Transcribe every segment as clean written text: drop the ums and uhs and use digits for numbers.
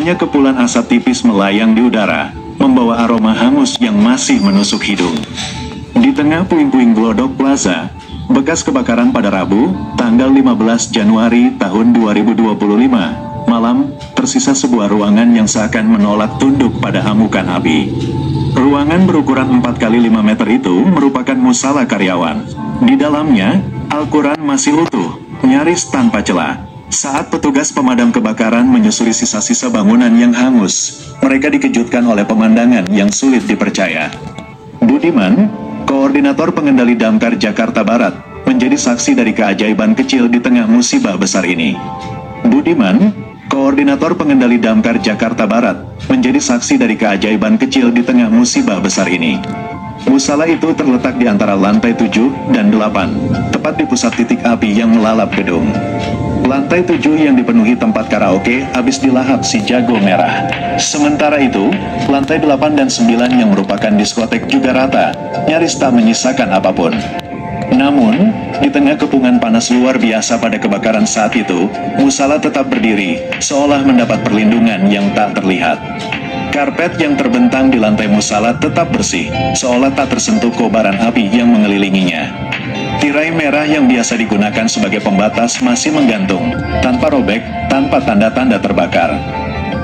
Banyak kepulan asap tipis melayang di udara, membawa aroma hangus yang masih menusuk hidung. Di tengah puing-puing Glodok Plaza, bekas kebakaran pada Rabu, tanggal 15 Januari tahun 2025, malam, tersisa sebuah ruangan yang seakan menolak tunduk pada amukan api. Ruangan berukuran 4 kali 5 meter itu merupakan musala karyawan. Di dalamnya, Al-Quran masih utuh, nyaris tanpa celah. Saat petugas pemadam kebakaran menyusuri sisa-sisa bangunan yang hangus, mereka dikejutkan oleh pemandangan yang sulit dipercaya. Budiman, koordinator pengendali damkar Jakarta Barat, menjadi saksi dari keajaiban kecil di tengah musibah besar ini. Budiman, koordinator pengendali damkar Jakarta Barat, menjadi saksi dari keajaiban kecil di tengah musibah besar ini. Musala itu terletak di antara lantai 7 dan 8, tepat di pusat titik api yang melalap gedung. Lantai 7 yang dipenuhi tempat karaoke habis dilahap si jago merah. Sementara itu, lantai 8 dan 9 yang merupakan diskotek juga rata, nyaris tak menyisakan apapun. Namun, di tengah kepungan panas luar biasa pada kebakaran saat itu, musala tetap berdiri, seolah mendapat perlindungan yang tak terlihat. Karpet yang terbentang di lantai musala tetap bersih, seolah tak tersentuh kobaran api yang mengelilinginya. Tirai merah yang biasa digunakan sebagai pembatas masih menggantung, tanpa robek, tanpa tanda-tanda terbakar.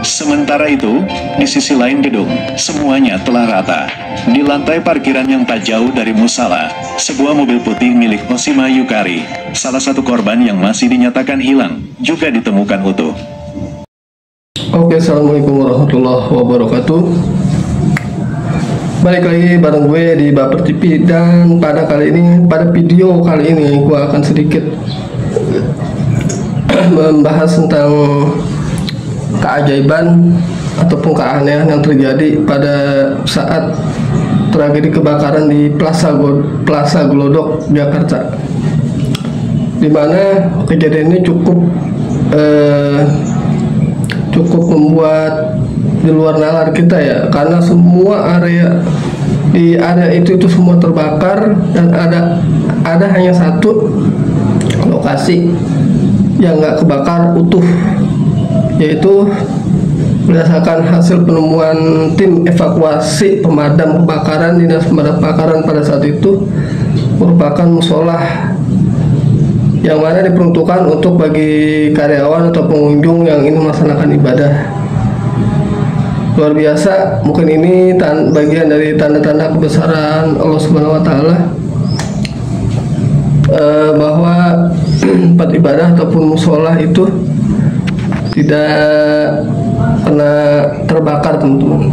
Sementara itu, di sisi lain gedung, semuanya telah rata. Di lantai parkiran yang tak jauh dari musala, sebuah mobil putih milik Osima Yukari, salah satu korban yang masih dinyatakan hilang, juga ditemukan utuh. Oke, assalamualaikum warahmatullahi wabarakatuh. Balik lagi bareng gue di Baper TV, dan pada video kali ini gue akan sedikit membahas tentang keajaiban ataupun keanehan yang terjadi pada saat tragedi kebakaran di Plaza Glodok, Jakarta, dimana kejadian ini cukup membuat di luar nalar kita ya, karena semua di area itu semua terbakar, dan ada hanya satu lokasi yang nggak kebakar utuh, yaitu berdasarkan hasil penemuan tim evakuasi pemadam kebakaran dinas pemadam kebakaran pada saat itu, merupakan musola yang mana diperuntukkan untuk bagi karyawan atau pengunjung yang ingin melaksanakan ibadah. Luar biasa, mungkin ini bagian dari tanda-tanda kebesaran Allah Subhanahu wa Ta'ala, bahwa tempat ibadah ataupun musola itu tidak pernah terbakar, teman-teman.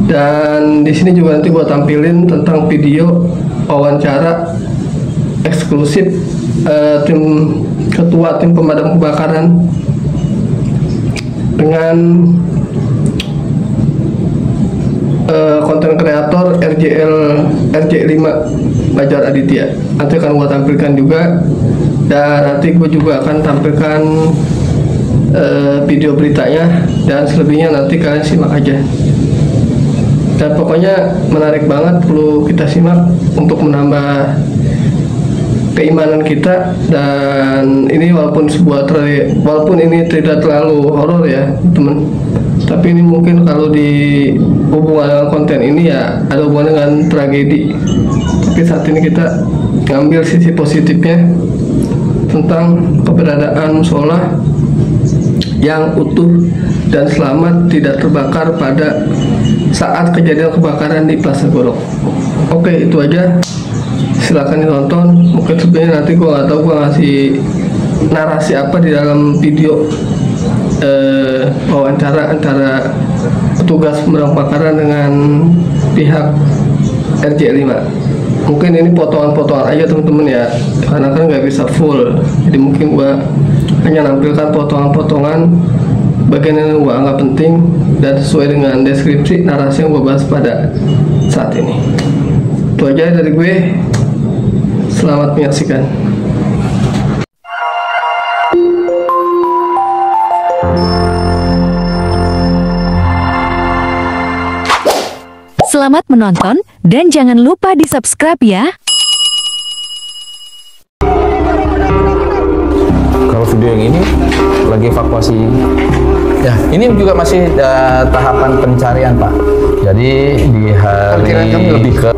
Dan di sini juga nanti gua tampilin tentang video wawancara eksklusif ketua tim pemadam kebakaran dengan konten kreator RJ5 Fajar Aditya. Nanti akan gua tampilkan juga, dan nanti gue juga akan tampilkan video beritanya, dan selebihnya nanti kalian simak aja. Dan pokoknya menarik banget, perlu kita simak untuk menambah keimanan kita. Dan ini walaupun ini tidak terlalu horor ya teman, tapi ini mungkin kalau dihubungkan dengan konten ini ya ada hubungan dengan tragedi. Tapi saat ini kita ngambil sisi positifnya tentang keberadaan musola yang utuh dan selamat, tidak terbakar pada saat kejadian kebakaran di Plaza Glodok. Oke, itu aja, silakan ditonton. Mungkin sebenarnya nanti gue nggak tahu gue ngasih narasi apa di dalam video wawancara antara petugas pemadam kebakaran dengan pihak RJ5. Mungkin ini potongan-potongan aja teman-teman ya, karena kan nggak bisa full, jadi mungkin gua hanya nampilkan potongan-potongan bagian yang gua anggap penting dan sesuai dengan deskripsi narasi yang gua bahas pada saat ini. Itu aja dari gue, selamat menyaksikan. Selamat menonton, dan jangan lupa di-subscribe ya. Kalau video yang ini lagi evakuasi Ya, ini juga masih tahapan pencarian, Pak. Jadi di hari kami lebih ke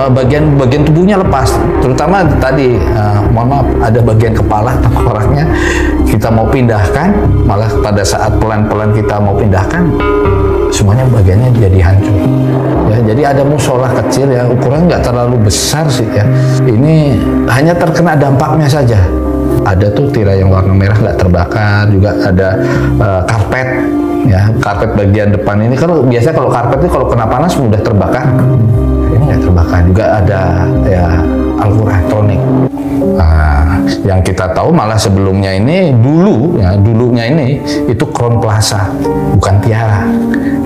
bagian tubuhnya lepas, terutama tadi mohon maaf ada bagian kepala tengkoraknya kita mau pindahkan, malah pada saat pelan-pelan kita mau pindahkan semuanya bagiannya jadi hancur. Ya, jadi ada musola kecil ya, ukurannya nggak terlalu besar sih ya. Ini hanya terkena dampaknya saja. Ada tuh tirai yang warna merah nggak terbakar, juga ada karpet ya, karpet bagian depan ini kalau biasa kalau karpet itu kalau kena panas mudah terbakar. Ini nggak terbakar. Juga ada ya alur elektronik. Nah, yang kita tahu malah sebelumnya ini dulunya ini itu Crown Plaza, bukan Tiara.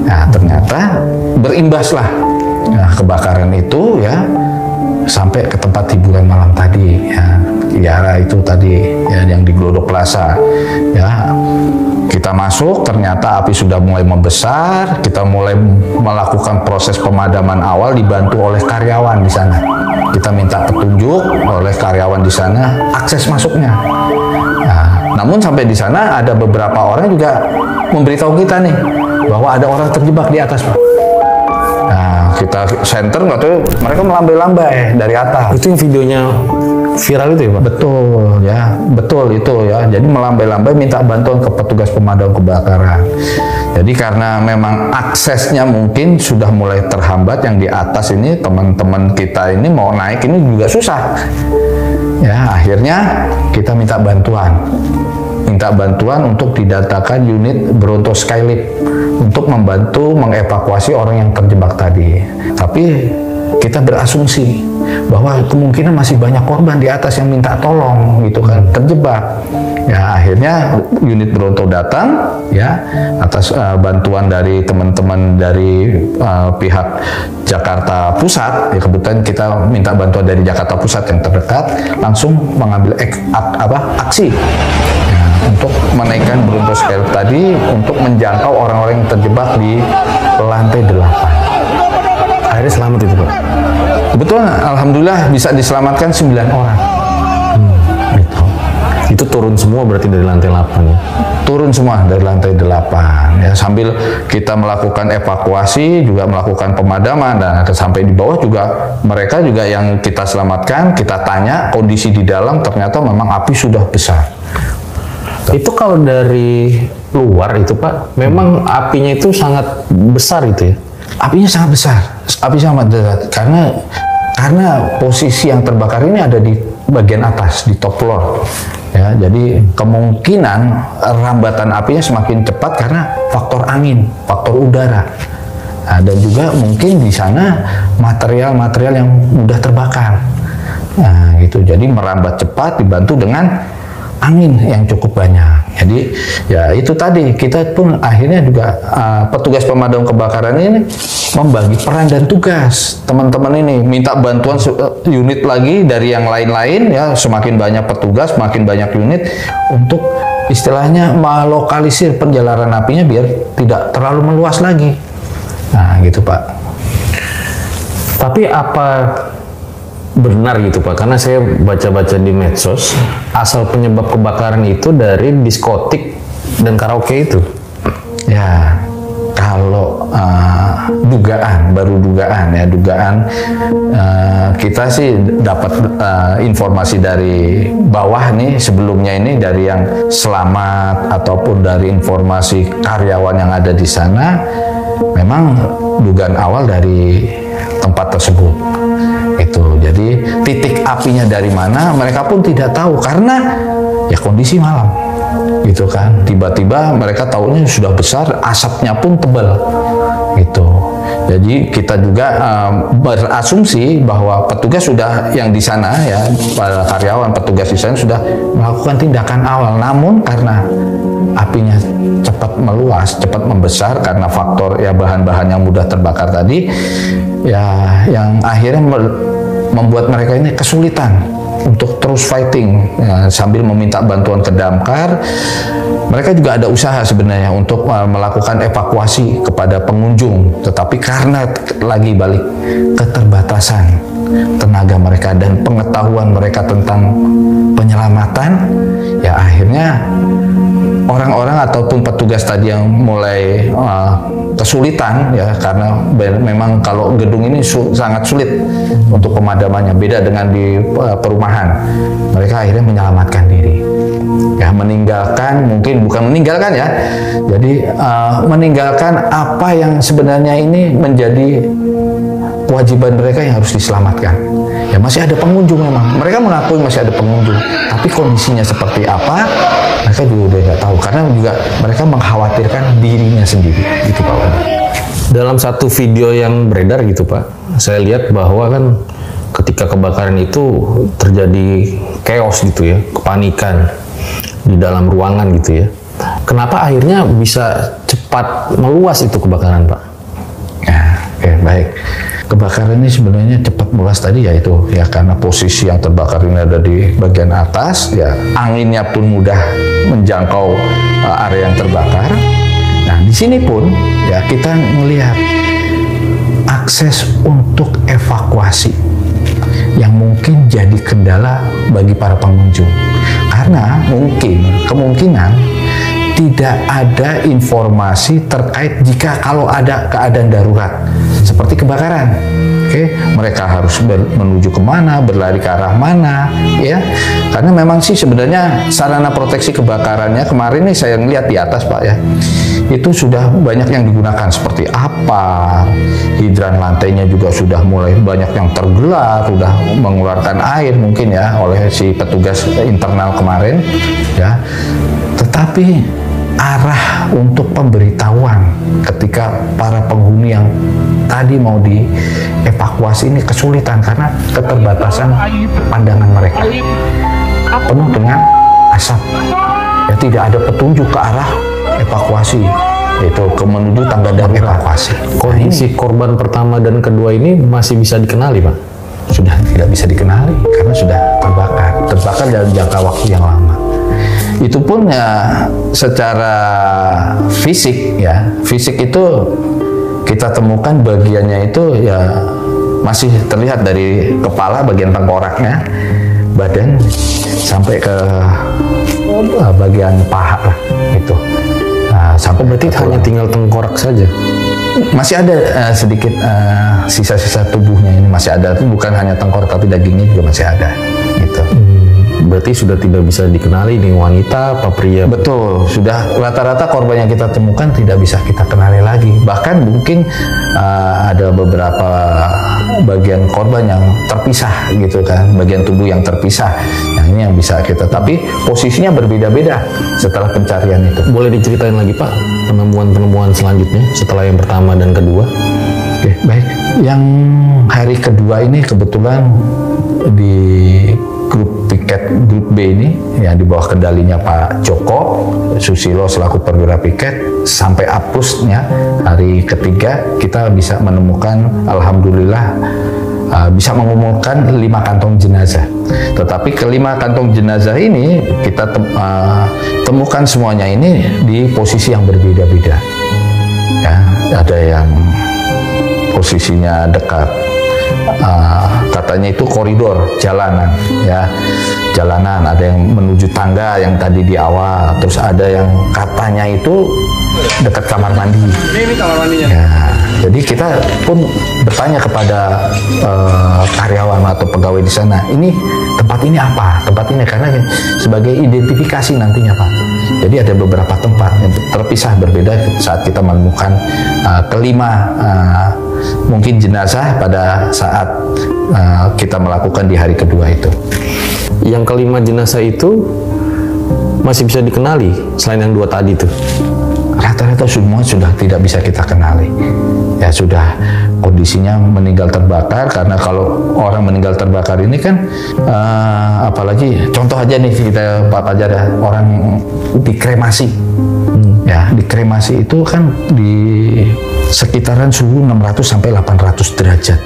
Nah, ternyata berimbaslah kebakaran itu ya sampai ke tempat hiburan malam tadi ya. Tiara itu tadi ya yang di Glodok Plaza ya. Kita masuk, ternyata api sudah mulai membesar. Kita mulai melakukan proses pemadaman awal dibantu oleh karyawan di sana. Kita minta petunjuk oleh karyawan di sana akses masuknya. Nah, namun sampai di sana ada beberapa orang juga memberitahu kita nih bahwa ada orang terjebak di atas, Pak. Nah, kita center nggak tahu mereka melambai-lambai dari atas. Itu yang videonya viral itu ya, Pak? Betul ya, betul itu ya. Jadi melambai-lambai minta bantuan ke petugas pemadam kebakaran. Jadi karena memang aksesnya mungkin sudah mulai terhambat, yang di atas ini teman-teman kita ini mau naik ini juga susah. Ya, akhirnya kita minta bantuan untuk didatakan unit Bronto Skylift untuk membantu mengevakuasi orang yang terjebak tadi. Tapi kita berasumsi bahwa kemungkinan masih banyak korban di atas yang minta tolong gitu kan, terjebak. Ya, akhirnya unit Bronto datang ya atas bantuan dari teman-teman dari pihak Jakarta Pusat. Ya, kebetulan kita minta bantuan dari Jakarta Pusat yang terdekat, langsung mengambil aksi ya, untuk menaikkan Bronto Skylift tadi untuk menjangkau orang-orang yang terjebak di lantai 8. Akhirnya selamat itu, Pak? Kebetulan alhamdulillah bisa diselamatkan 9 orang. Gitu. Itu turun semua berarti dari lantai 8 ya? Turun semua dari lantai 8 ya, sambil kita melakukan evakuasi, juga melakukan pemadaman, dan sampai di bawah juga mereka juga yang kita selamatkan, kita tanya kondisi di dalam, ternyata memang api sudah besar. Itu kalau dari luar itu, Pak, memang apinya itu sangat besar itu ya? Apinya sangat besar, api sangat besar karena posisi yang terbakar ini ada di bagian atas, di top floor. Ya, jadi kemungkinan rambatan apinya semakin cepat karena faktor angin, faktor udara. Nah, dan juga mungkin di sana material-material yang mudah terbakar. Nah, gitu. Jadi merambat cepat dibantu dengan angin yang cukup banyak. Jadi ya itu tadi, kita pun akhirnya juga petugas pemadam kebakaran ini membagi peran dan tugas. Teman-teman ini minta bantuan unit lagi dari yang lain-lain ya, semakin banyak petugas, semakin banyak unit untuk istilahnya melokalisir penjalaran apinya biar tidak terlalu meluas lagi. Nah, gitu, Pak. Tapi apa benar gitu, Pak? Karena saya baca-baca di medsos, asal penyebab kebakaran itu dari diskotik dan karaoke itu. Ya, kalau dugaan kita sih dapat informasi dari bawah nih sebelumnya ini, dari yang selamat ataupun dari informasi karyawan yang ada di sana, memang dugaan awal dari tempat tersebut. Itu jadi titik apinya dari mana mereka pun tidak tahu karena ya kondisi malam gitu kan, tiba-tiba mereka tahunya sudah besar, asapnya pun tebal gitu. Jadi kita juga berasumsi bahwa petugas sudah yang di sana ya, para karyawan petugas di sana sudah melakukan tindakan awal, namun karena apinya cepat meluas, cepat membesar karena faktor ya bahan-bahan yang mudah terbakar tadi ya, yang akhirnya membuat mereka ini kesulitan untuk terus fighting ya, sambil meminta bantuan ke damkar. Mereka juga ada usaha sebenarnya untuk melakukan evakuasi kepada pengunjung, tetapi karena lagi balik keterbatasan tenaga mereka dan pengetahuan mereka tentang penyelamatan, ya akhirnya orang-orang ataupun petugas tadi yang mulai kesulitan ya, karena memang kalau gedung ini sangat sulit untuk pemadamannya, beda dengan di perumahan. Mereka akhirnya menyelamatkan diri ya, meninggalkan, mungkin bukan meninggalkan ya, jadi meninggalkan apa yang sebenarnya ini menjadi kewajiban mereka yang harus diselamatkan. Ya masih ada pengunjung, memang mereka mengakui masih ada pengunjung, tapi kondisinya seperti apa mereka juga udah nggak tahu, karena juga mereka mengkhawatirkan dirinya sendiri gitu Pak Wadi. Dalam satu video yang beredar gitu Pak, saya lihat bahwa kan ketika kebakaran itu terjadi chaos gitu ya, kepanikan di dalam ruangan gitu ya. Kenapa akhirnya bisa cepat meluas itu kebakaran Pak? Ya, oke, baik. Kebakaran ini sebenarnya cepat meluas tadi yaitu ya karena posisi yang terbakar ini ada di bagian atas ya, anginnya pun mudah menjangkau area yang terbakar. Nah di sini pun ya kita melihat akses untuk evakuasi yang mungkin jadi kendala bagi para pengunjung, karena kemungkinan tidak ada informasi terkait jika kalau ada keadaan darurat seperti kebakaran. Oke, mereka harus menuju kemana, berlari ke arah mana, ya? Karena memang sih sebenarnya sarana proteksi kebakarannya kemarin nih saya lihat di atas Pak ya, itu sudah banyak yang digunakan seperti apa, hidran lantainya juga sudah mulai banyak yang tergelar, sudah mengeluarkan air mungkin ya oleh si petugas internal kemarin, ya. Tetapi arah untuk pemberitahuan ketika para penghuni yang tadi mau dievakuasi ini kesulitan karena keterbatasan pandangan mereka, penuh dengan asap ya, tidak ada petunjuk ke arah evakuasi, yaitu menuju tangga darurat evakuasi. Kondisi korban pertama dan kedua ini masih bisa dikenali Pak? Sudah tidak bisa dikenali karena sudah terbakar dalam jangka waktu yang lama. Itu pun ya secara fisik ya, fisik itu kita temukan bagiannya itu ya masih terlihat dari kepala, bagian tengkoraknya, badan sampai ke bagian paha lah itu. Nah, sampai berarti hanya tinggal tengkorak saja. Masih ada sedikit sisa-sisa tubuhnya ini masih ada, bukan hanya tengkorak tapi dagingnya juga masih ada gitu. Berarti sudah tidak bisa dikenali ini wanita apa pria? Betul, sudah rata-rata korban yang kita temukan tidak bisa kita kenali lagi. Bahkan mungkin ada beberapa bagian korban yang terpisah gitu kan, bagian tubuh yang terpisah. Nah ini yang bisa kita, tapi posisinya berbeda-beda setelah pencarian itu. Boleh diceritain lagi Pak penemuan-penemuan selanjutnya setelah yang pertama dan kedua? Oke, baik. Yang hari kedua ini kebetulan di grup piket grup B ini yang di bawah kendalinya Pak Joko Susilo selaku perwira piket, sampai apusnya hari ketiga kita bisa menemukan, alhamdulillah bisa mengumumkan 5 kantong jenazah. Tetapi ke-5 kantong jenazah ini kita temukan semuanya ini di posisi yang berbeda-beda ya, ada yang posisinya dekat katanya itu koridor jalanan ya, jalanan, ada yang menuju tangga yang tadi di awal, terus ada yang katanya itu dekat kamar mandi. Ini kamar mandinya ya. Jadi kita pun bertanya kepada karyawan atau pegawai di sana, ini tempat ini apa, tempat ini, karena sebagai identifikasi nantinya Pak. Jadi ada beberapa tempat yang terpisah berbeda saat kita menemukan ke-5 mungkin jenazah pada saat kita melakukan di hari kedua itu. Yang ke-5 jenazah itu masih bisa dikenali selain yang 2 tadi itu? Rata-rata semua sudah tidak bisa kita kenali. Ya sudah kondisinya meninggal terbakar, karena kalau orang meninggal terbakar ini kan apalagi contoh aja nih kita Pak Fajar, orang dikremasi. Ya, dikremasi itu kan di sekitaran suhu 600 sampai 800 derajat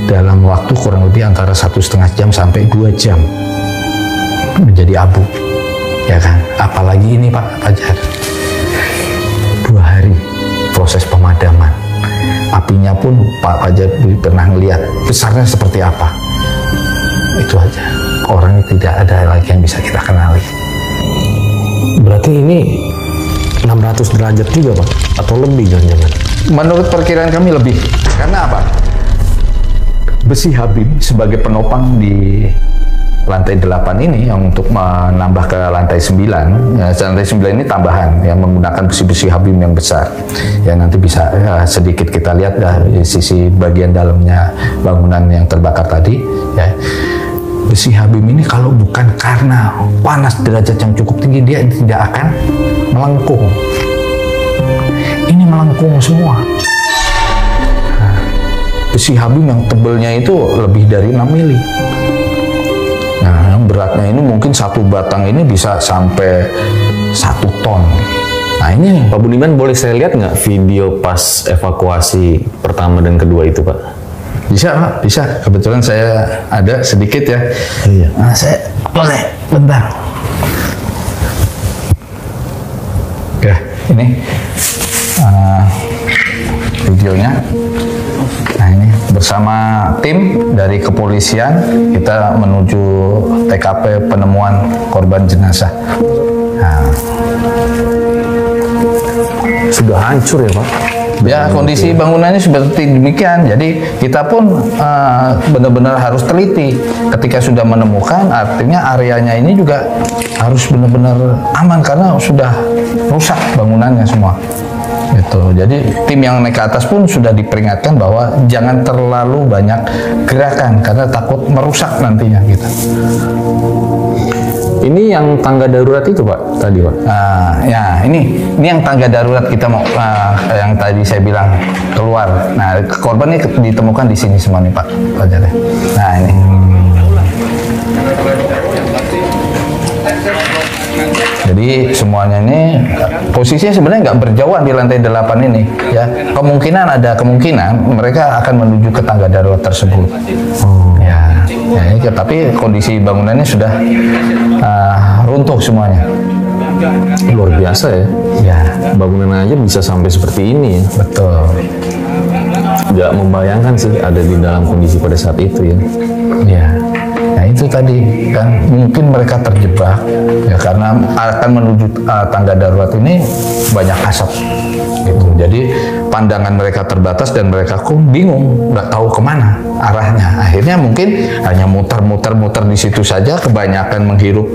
dalam waktu kurang lebih antara 1,5 jam sampai 2 jam menjadi abu, ya kan? Apalagi ini Pak Fajar, 2 hari proses pemadaman, apinya pun Pak Fajar pernah melihat besarnya seperti apa. Itu aja, orangnya tidak ada lagi yang bisa kita kenali. berarti ini 600 derajat juga Pak? Atau lebih jangan-jangan? Menurut perkiraan kami lebih. Karena apa? Besi Habib sebagai penopang di lantai 8 ini yang untuk menambah ke lantai 9, ya, lantai 9 ini tambahan yang menggunakan besi-besi Habib yang besar. Ya nanti bisa sedikit kita lihat dari sisi bagian dalamnya bangunan yang terbakar tadi. Ya. Besi Habib ini kalau bukan karena panas derajat yang cukup tinggi, dia tidak akan melengkung. Ini melengkung semua. Nah, besi Habib yang tebelnya itu lebih dari 6 mili. Nah, yang beratnya ini mungkin satu batang ini bisa sampai 1 ton. Nah ini Pak Budiman, boleh saya lihat nggak video pas evakuasi pertama dan kedua itu Pak? bisa Pak, bisa. Kebetulan saya ada sedikit ya. Iya. Nah, saya boleh bentar. Oke, ini videonya. Nah ini bersama tim dari kepolisian kita menuju TKP penemuan korban jenazah. Nah, Sudah hancur ya Pak? ya kondisi bangunannya seperti demikian. Jadi kita pun benar-benar harus teliti ketika sudah menemukan. Artinya areanya ini juga harus benar-benar aman karena sudah rusak bangunannya semua. Gitu. Jadi tim yang naik ke atas pun sudah diperingatkan bahwa jangan terlalu banyak gerakan karena takut merusak nantinya gitu. Ini yang tangga darurat itu Pak tadi Pak? Ya ini yang tangga darurat kita mau yang tadi saya bilang keluar. Nah korban ini ditemukan di sini semua nih Pak. Nah ini. Jadi semuanya ini posisinya sebenarnya nggak berjauhan di lantai 8 ini ya. Ada kemungkinan mereka akan menuju ke tangga darurat tersebut. Ya ini, tapi kondisi bangunannya sudah runtuh semuanya. Luar biasa ya. Ya, Bangunan aja bisa sampai seperti ini ya. betul. Nggak membayangkan sih ada di dalam kondisi pada saat itu ya. Ya. Nah itu tadi kan mungkin mereka terjebak ya karena akan menuju tangga darurat ini banyak asap gitu. Jadi pandangan mereka terbatas dan mereka bingung, nggak tahu kemana arahnya. Akhirnya mungkin hanya muter-muter di situ saja. Kebanyakan menghirup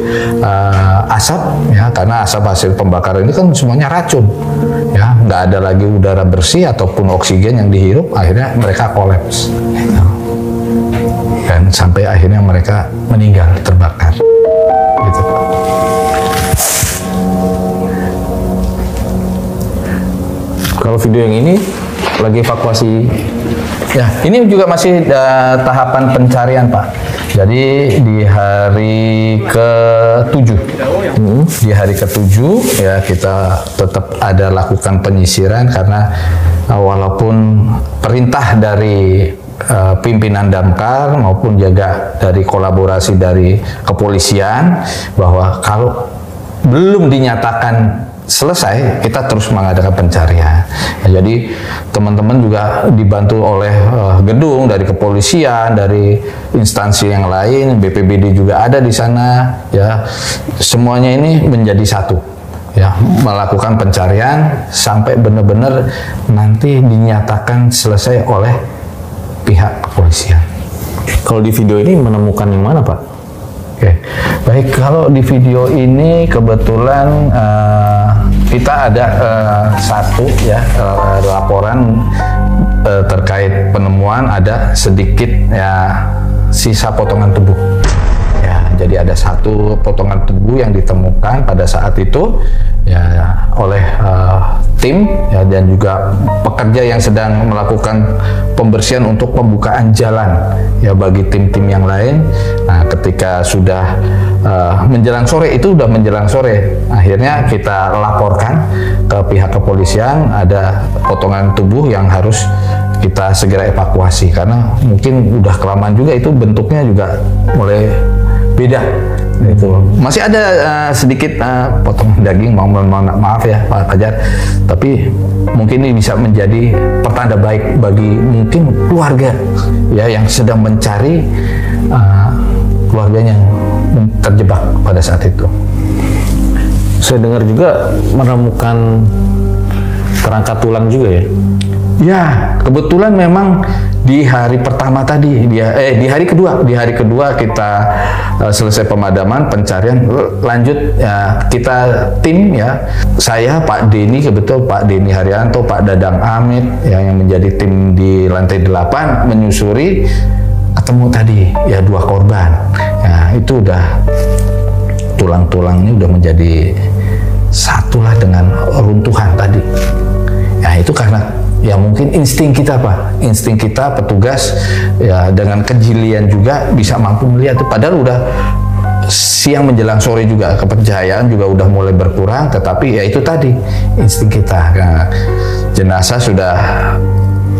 asap ya karena asap hasil pembakaran ini kan semuanya racun ya. Nggak ada lagi udara bersih ataupun oksigen yang dihirup. Akhirnya mereka kolaps. Gitu. Dan sampai akhirnya mereka meninggal terbakar gitu Pak. Kalau video yang ini lagi evakuasi Ya ini juga masih tahapan pencarian Pak. Jadi di hari ke-7 di hari ke-7 ya kita tetap ada lakukan penyisiran karena walaupun perintah dari pimpinan Damkar maupun juga dari kolaborasi dari kepolisian bahwa kalau belum dinyatakan selesai kita terus mengadakan pencarian. Ya, jadi teman-teman juga dibantu oleh gedung dari kepolisian, dari instansi yang lain, BPBD juga ada di sana. Ya, semuanya ini menjadi satu. Ya, melakukan pencarian sampai benar-benar nanti dinyatakan selesai oleh pihak kepolisian. Kalau di video ini menemukan yang mana Pak? Oke, baik, kalau di video ini kebetulan kita ada satu ya laporan terkait penemuan ada sedikit ya sisa potongan tubuh. Ya, jadi ada satu potongan tubuh yang ditemukan pada saat itu ya oleh tim ya dan juga pekerja yang sedang melakukan pembersihan untuk pembukaan jalan ya bagi tim-tim yang lain. Nah, ketika sudah menjelang sore, itu udah menjelang sore, akhirnya kita laporkan ke pihak kepolisian ada potongan tubuh yang harus kita segera evakuasi karena mungkin udah kelamaan juga, itu bentuknya juga mulai beda. Itu masih ada sedikit potongan daging, maaf ya Pak Fajar, tapi mungkin ini bisa menjadi pertanda baik bagi mungkin keluarga ya yang sedang mencari keluarganya yang terjebak pada saat itu. Saya dengar juga menemukan kerangka tulang juga ya? Ya, kebetulan memang di hari pertama tadi, di hari kedua kita selesai pemadaman, pencarian, lanjut ya, kita tim ya, saya Pak Denny, kebetulan Pak Denny Haryanto, Pak Dadang Amit ya, yang menjadi tim di lantai 8 menyusuri, ketemu tadi ya 2 korban. Ya, itu udah tulang-tulangnya udah menjadi satulah dengan runtuhan tadi. Ya, itu karena ya mungkin insting kita Pak, insting kita petugas ya dengan kejelian juga bisa mampu melihat. Padahal udah siang menjelang sore juga, kepercayaan juga udah mulai berkurang, tetapi ya itu tadi insting kita. Nah, jenazah sudah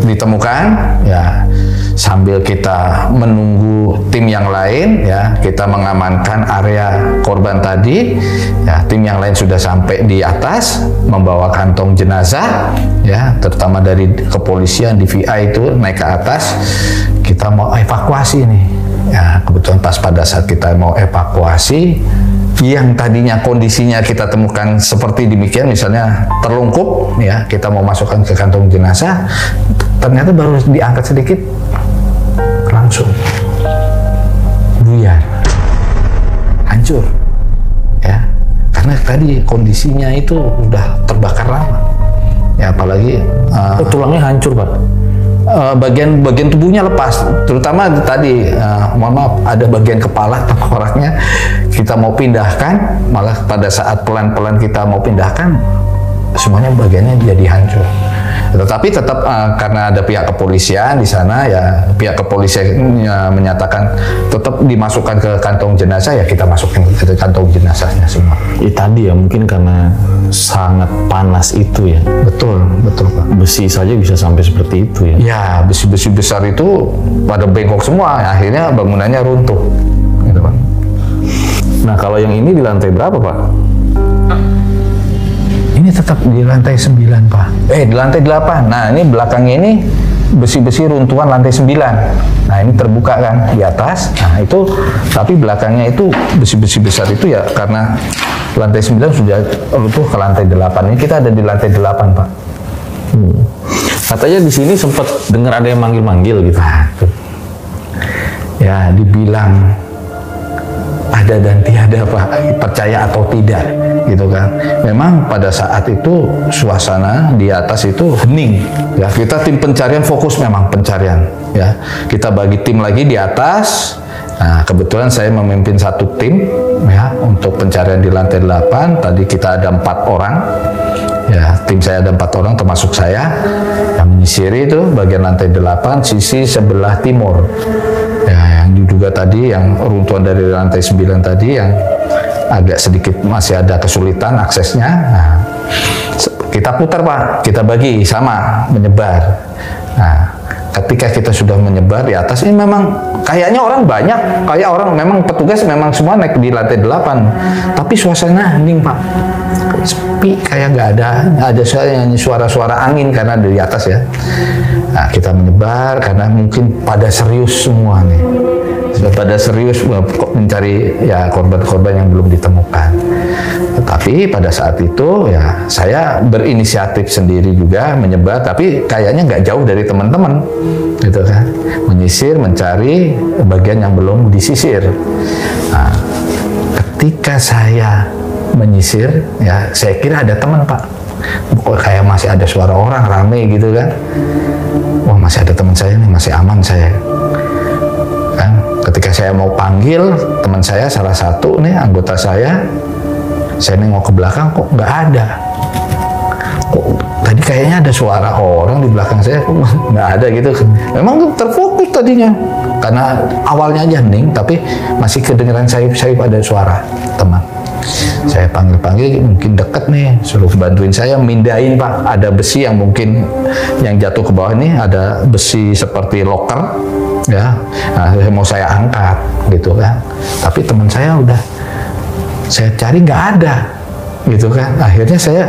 ditemukan ya, sambil kita menunggu tim yang lain ya, kita mengamankan area korban tadi ya, tim yang lain sudah sampai di atas membawa kantong jenazah ya, terutama dari kepolisian DVI itu naik ke atas, kita mau evakuasi nih ya. Kebetulan pas pada saat kita mau evakuasi, yang tadinya kondisinya kita temukan seperti demikian, misalnya terlungkup ya, kita mau masukkan ke kantong jenazah, ternyata baru diangkat sedikit langsung buyar, hancur ya, karena tadi kondisinya itu udah terbakar lama ya, apalagi tulangnya hancur Pak? Bagian tubuhnya lepas, terutama tadi mohon maaf, ada bagian kepala tengkoraknya kita mau pindahkan, malah pada saat pelan-pelan kita mau pindahkan semuanya bagiannya jadi hancur. Tetapi tetap karena ada pihak kepolisian di sana ya, pihak kepolisian menyatakan tetap dimasukkan ke kantong jenazah ya, kita masukin ke kantong jenazahnya semua. Tadi ya mungkin karena sangat panas itu ya. Betul Pak. Besi saja bisa sampai seperti itu ya. Ya, besi-besi besar itu pada bengkok semua, akhirnya bangunannya runtuh. Gitu Pak. Nah, kalau yang ini di lantai berapa Pak? Ini tetap di lantai 9 Pak. Di lantai 8. Nah, ini belakangnya ini besi-besi runtuhan lantai 9. Nah, ini terbuka kan di atas. Nah, itu tapi belakangnya itu besi-besi besar itu ya, karena lantai 9 sudah runtuh ke lantai 8. Ini kita ada di lantai 8 Pak. Katanya di sini sempat dengar ada yang manggil-manggil gitu. Ya, dibilang ada dan tiada Pak, percaya atau tidak gitu kan. Memang pada saat itu suasana di atas itu hening ya, kita tim pencarian fokus memang pencarian ya, kita bagi tim lagi di atas. Nah, kebetulan saya memimpin satu tim ya untuk pencarian di lantai 8. Tadi kita ada 4 orang ya, tim saya ada 4 orang termasuk saya yang menyisiri itu bagian lantai 8 sisi sebelah timur ya, yang diduga tadi yang runtuhan dari lantai 9 tadi yang agak sedikit masih ada kesulitan aksesnya. Nah, kita putar Pak, kita bagi sama menyebar. Nah, ketika kita sudah menyebar di atas ini memang kayaknya orang banyak, kayak orang memang petugas memang semua naik di lantai 8, tapi suasana hening Pak, sepi, kayak nggak ada suara-suara angin karena dari atas ya. Nah, kita menyebar karena mungkin pada serius semua nih, pada serius mencari ya korban-korban yang belum ditemukan. Tetapi pada saat itu ya saya berinisiatif sendiri juga menyebar, tapi kayaknya nggak jauh dari teman-teman gitu kan, menyisir mencari bagian yang belum disisir. Nah, ketika saya menyisir ya, saya kira ada teman Pak, kayak masih ada suara orang rame gitu kan. Wah, masih ada teman saya nih, masih aman saya kan. Ketika saya mau panggil teman saya, salah satu nih anggota saya nengok ke belakang, kok nggak ada. Kok tadi kayaknya ada suara orang di belakang saya, kok nggak ada gitu. Memang terfokus tadinya, karena awalnya aja hening, tapi masih kedengeran sayup-sayup ada suara teman. Saya panggil-panggil, mungkin deket nih, suruh bantuin saya mindahin Pak. Ada besi yang mungkin yang jatuh ke bawah ini, ada besi seperti loker ya. Nah, mau saya angkat gitu kan. Tapi teman saya udah saya cari nggak ada gitu kan. Akhirnya saya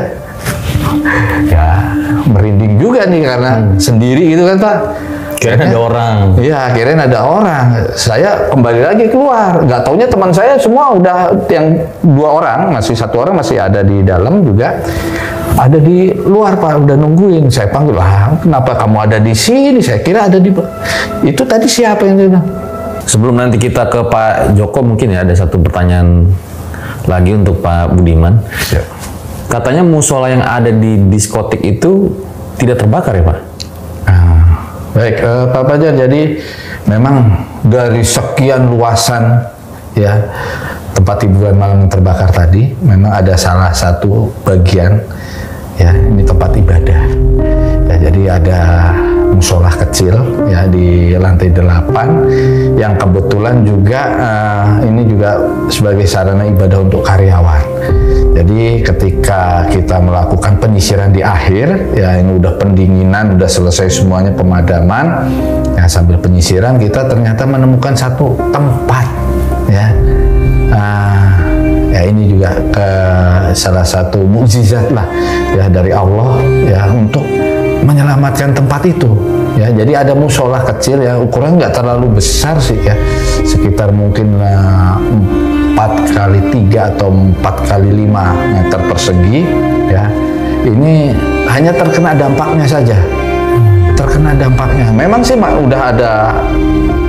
ya merinding juga nih karena sendiri gitu kan Pak. Kirain ada orang. Iya, kirain ada orang. Saya kembali lagi keluar. Nggak taunya teman saya semua udah, yang 2 orang, masih 1 orang masih ada di dalam juga. Ada di luar Pak, udah nungguin. Saya panggil, kenapa kamu ada di sini? Saya kira ada di... Itu tadi siapa yang bilang? Sebelum nanti kita ke Pak Joko, mungkin ya ada satu pertanyaan lagi untuk Pak Budiman. Siap. Katanya musola yang ada di diskotik itu tidak terbakar ya Pak? Baik, Pak Fajar, jadi memang dari sekian luasan ya tempat hiburan malam yang terbakar tadi, memang ada salah satu bagian ya ini tempat ibadah. Ya, jadi ada musola kecil ya di lantai 8 yang kebetulan juga ini juga sebagai sarana ibadah untuk karyawan. Jadi ketika kita melakukan penyisiran di akhir, ya ini udah pendinginan, udah selesai semuanya pemadaman, ya sambil penyisiran kita ternyata menemukan satu tempat, ya. Ya ini juga salah satu mukjizat lah, ya dari Allah, ya untuk menyelamatkan tempat itu. Ya, jadi ada musola kecil ya, ukuran nggak terlalu besar sih ya, sekitar mungkin 4x3 atau 4x5 meter persegi ya. Ini hanya terkena dampaknya saja. Terkena dampaknya. Memang sih udah ada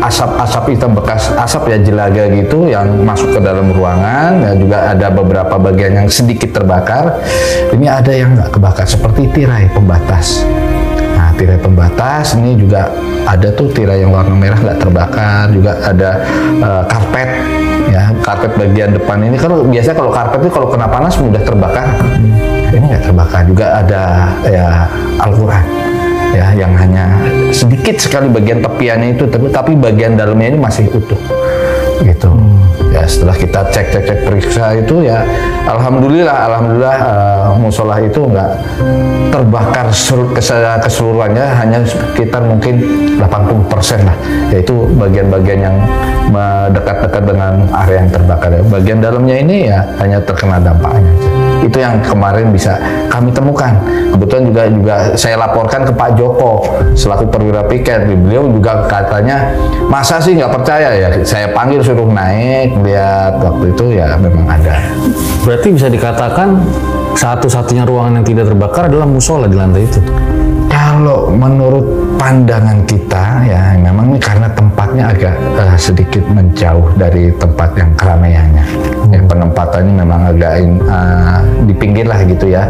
asap-asap hitam, bekas asap ya, jelaga gitu yang masuk ke dalam ruangan ya, juga ada beberapa bagian yang sedikit terbakar. Ini ada yang nggak kebakar seperti tirai pembatas. Nah, tirai pembatas ini juga ada tuh, tirai yang warna merah nggak terbakar, juga ada karpet ya, karpet bagian depan ini kan biasa kalau karpet itu kalau kena panas mudah terbakar. Ini nggak terbakar. Juga ada ya Al-Quran ya yang hanya sedikit sekali bagian tepiannya itu, tapi bagian dalamnya ini masih utuh gitu. Ya setelah kita cek periksa itu ya alhamdulillah musola itu nggak terbakar keseluruhannya, hanya sekitar mungkin 80% lah, yaitu bagian-bagian yang dekat-dekat dengan area yang terbakar. Bagian dalamnya ini ya hanya terkena dampaknya. Itu yang kemarin bisa kami temukan. Kebetulan juga saya laporkan ke Pak Joko selaku perwira piket. Beliau juga katanya, masa sih nggak percaya ya? Saya panggil suruh naik, lihat waktu itu ya memang ada. Berarti bisa dikatakan satu-satunya ruangan yang tidak terbakar adalah musola di lantai itu. Kalau menurut pandangan kita ya memang ini karena tempatnya agak sedikit menjauh dari tempat yang keramaiannya. Ya, penempatannya memang agak di pinggir lah gitu ya.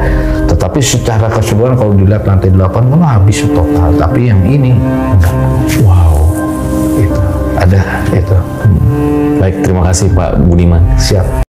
Tetapi secara keseluruhan kalau dilihat lantai 8 pun habis total. Tapi yang ini enggak. Wow, itu ada itu. Baik, terima kasih Pak Budiman. Siap.